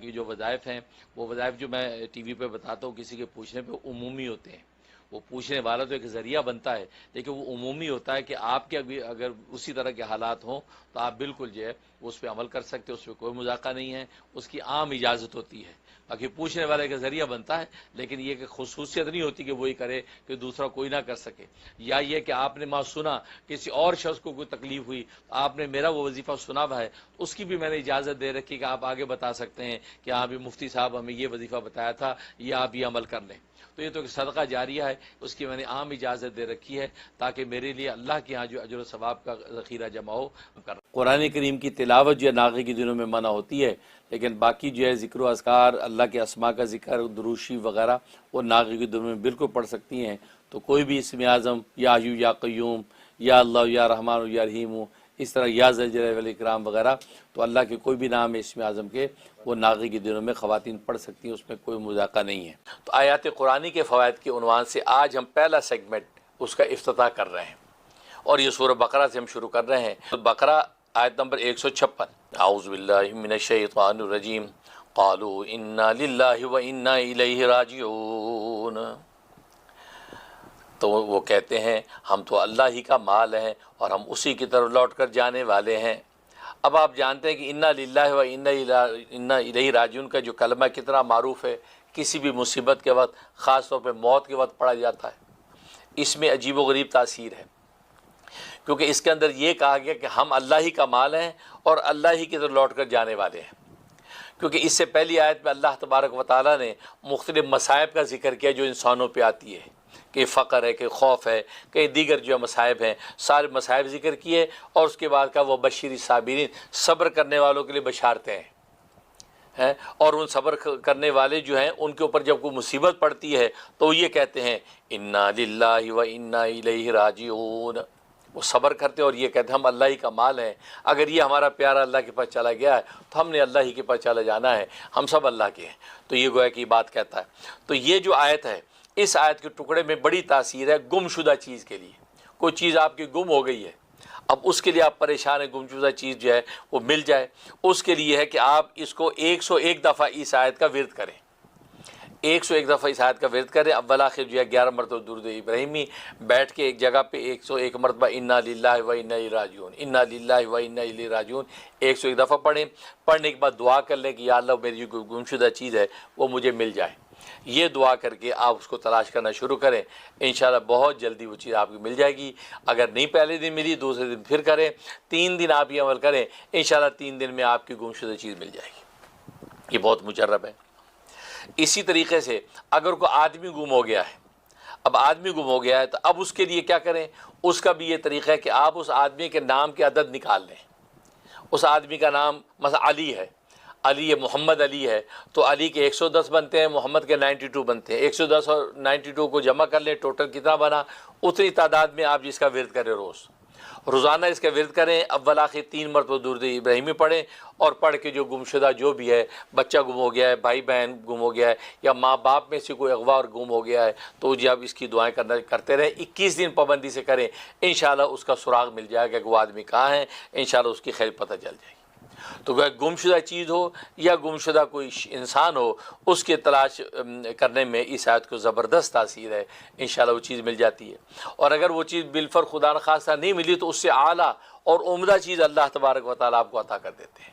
کی جو وظائف ہیں وہ وظائف جو میں ٹی وی پہ بتاتا ہوں کسی کے پوچھنے پہ عمومی ہوتے ہیں. وہ پوچھنے والا تو ایک ذریعہ بنتا ہے لیکن وہ عمومی ہوتا ہے کہ آپ کے اگر اسی طرح کے حالات ہوں تو آپ بالکل جو ہے اس پہ عمل کر سکتے ہیں, اس پہ کوئی مذاقہ نہیں ہے, اس کی عام اجازت ہوتی ہے. باقی پوچھنے والے کا ذریعہ بنتا ہے لیکن یہ کہ خصوصیت نہیں ہوتی کہ وہی کرے کہ دوسرا کوئی نہ کر سکے. یا یہ کہ آپ نے ماں سنا کسی اور شخص کو کوئی تکلیف ہوئی, آپ نے میرا وہ وظیفہ سنا ہوا ہے, اس کی بھی میں نے اجازت دے رکھی کہ آپ آگے بتا سکتے ہیں کہ ہاں بھی مفتی صاحب ہمیں یہ وظیفہ بتایا تھا, یہ آپ یہ عمل کر لیں. تو یہ تو ایک صدقہ جاریہ ہے, اس کی میں نے عام اجازت دے رکھی ہے تاکہ میرے لیے اللہ کے ہاں جو اجر و ثواب کا ذخیرہ جمع ہو. قرآن کریم کی تلاوت جو ہے ناغے کے دنوں میں منع ہوتی ہے, لیکن باقی جو ہے ذکر و اذکار, اللہ کے اسماء کا ذکر, دروشی وغیرہ وہ ناغے کے دنوں میں بالکل پڑھ سکتی ہیں. تو کوئی بھی اسم اعظم یا حیو یا قیوم یا اللہ یا رحمان یا رحیم, اس طرح یا ذل جلالہ والاکرام وغیرہ, تو اللہ کے کوئی بھی نام ہے اسم اعظم کے وہ ناغے کے دنوں میں خواتین پڑھ سکتی ہیں, اس میں کوئی مذاقہ نہیں ہے. تو آیات قرآنی کے فوائد کے عنوان سے آج ہم پہلا سیگمنٹ اس کا افتتاح کر رہے ہیں اور یہ سورہ بقرہ سے ہم شروع کر رہے ہیں. بقرہ آیت نمبر 156. اعوذ باللہ من الشیطان الرجیم قالوا انا للہ و انا الیہ راجعون. تو وہ کہتے ہیں ہم تو اللہ ہی کا مال ہیں اور ہم اسی کی طرف لوٹ کر جانے والے ہیں. اب آپ جانتے ہیں کہ انا للہ و انا الیہ راجعون کا جو کلمہ کتنا معروف ہے, کسی بھی مصیبت کے وقت, خاص طور پہ موت کے وقت پڑھا جاتا ہے. اس میں عجیب و غریب تاثیر ہے کیونکہ اس کے اندر یہ کہا گیا کہ ہم اللہ ہی کا مال ہیں اور اللہ ہی کی طرف لوٹ کر جانے والے ہیں. کیونکہ اس سے پہلی آیت میں اللہ تبارک و تعالیٰ نے مختلف مصائب کا ذکر کیا جو انسانوں پہ آتی ہے, کہ فقر ہے, کہ خوف ہے, کہ دیگر جو مصائب ہیں, سارے مصائب ذکر کیے. اور اس کے بعد کا وہ بشیر صابرین, صبر کرنے والوں کے لیے بشارتیں ہیں. اور ان صبر کرنے والے جو ہیں ان کے اوپر جب کوئی مصیبت پڑتی ہے تو وہ یہ کہتے ہیں انا للہ و انا الیہ راجعون. وہ صبر کرتے ہیں اور یہ کہتے ہیں ہم اللہ ہی کا مال ہیں, اگر یہ ہمارا پیارا اللہ کے پاس چلا گیا ہے تو ہم نے اللہ ہی کے پاس چلا جانا ہے, ہم سب اللہ کے ہیں. تو یہ گویا کہ یہ بات کہتا ہے. تو یہ جو آیت ہے, اس آیت کے ٹکڑے میں بڑی تاثیر ہے گم شدہ چیز کے لیے. کوئی چیز آپ کی گم ہو گئی ہے, اب اس کے لیے آپ پریشان ہیں, گم شدہ چیز جو ہے وہ مل جائے. اس کے لیے ہے کہ آپ اس کو 101 دفعہ اس آیت کا ورد کریں, 101 دفعہ اس آیت کا ورد کریں. اول آخر جو ہے 11 مرتبہ درود ابراہیمی بیٹھ کے ایک جگہ پہ 101 مرتبہ انا للہ و انا الیہ راجعون, انا للہ و انا الیہ راجعون 101 دفعہ پڑھیں. پڑھنے کے بعد دعا کر لیں کہ یا اللہ میری جو گمشدہ چیز ہے وہ مجھے مل جائے. یہ دعا کر کے آپ اس کو تلاش کرنا شروع کریں, انشاءاللہ بہت جلدی وہ چیز آپ کی مل جائے گی. اگر نہیں پہلے دن ملی, دوسرے دن پھر کریں, 3 دن آپ یہ عمل کریں, انشاءاللہ 3 دن میں آپ کی گمشدہ چیز مل جائے گی. یہ بہت مجرب ہے. اسی طریقے سے اگر کوئی آدمی گم ہو گیا ہے, اب آدمی گم ہو گیا ہے تو اب اس کے لیے کیا کریں, اس کا بھی یہ طریقہ ہے کہ آپ اس آدمی کے نام کے عدد نکال لیں. اس آدمی کا نام مثلا علی ہے, علی ہے, محمد علی ہے, تو علی کے 110 بنتے ہیں, محمد کے 92 بنتے ہیں. 110 اور 92 کو جمع کر لیں, ٹوٹل کتنا بنا, اتنی تعداد میں آپ جس کا ورد کریں روزانہ اس کا ورد کریں. اول آخر 3 مرتبہ درود ابراہیمی پڑھیں اور پڑھ کے جو گمشدہ جو بھی ہے, بچہ گم ہو گیا ہے, بھائی بہن گم ہو گیا ہے, یا ماں باپ میں سے کوئی اغوا اور گم ہو گیا ہے, تو جب اس کی دعائیں کرتے رہیں. 21 دن پابندی سے کریں, انشاءاللہ اس کا سراغ مل جائے گا کہ وہ آدمی کہاں ہے, انشاءاللہ اس کی خیر پتہ چل جائے گی. تو گمشدہ چیز ہو یا گمشدہ کوئی انسان ہو, اس کے تلاش کرنے میں اس آیت کو زبردست تاثیر ہے, انشاءاللہ وہ چیز مل جاتی ہے. اور اگر وہ چیز بالفر خدا نخواستہ نہیں ملی تو اس سے اعلیٰ اور عمدہ چیز اللہ تبارک و تعالیٰ آپ کو عطا کر دیتے ہیں.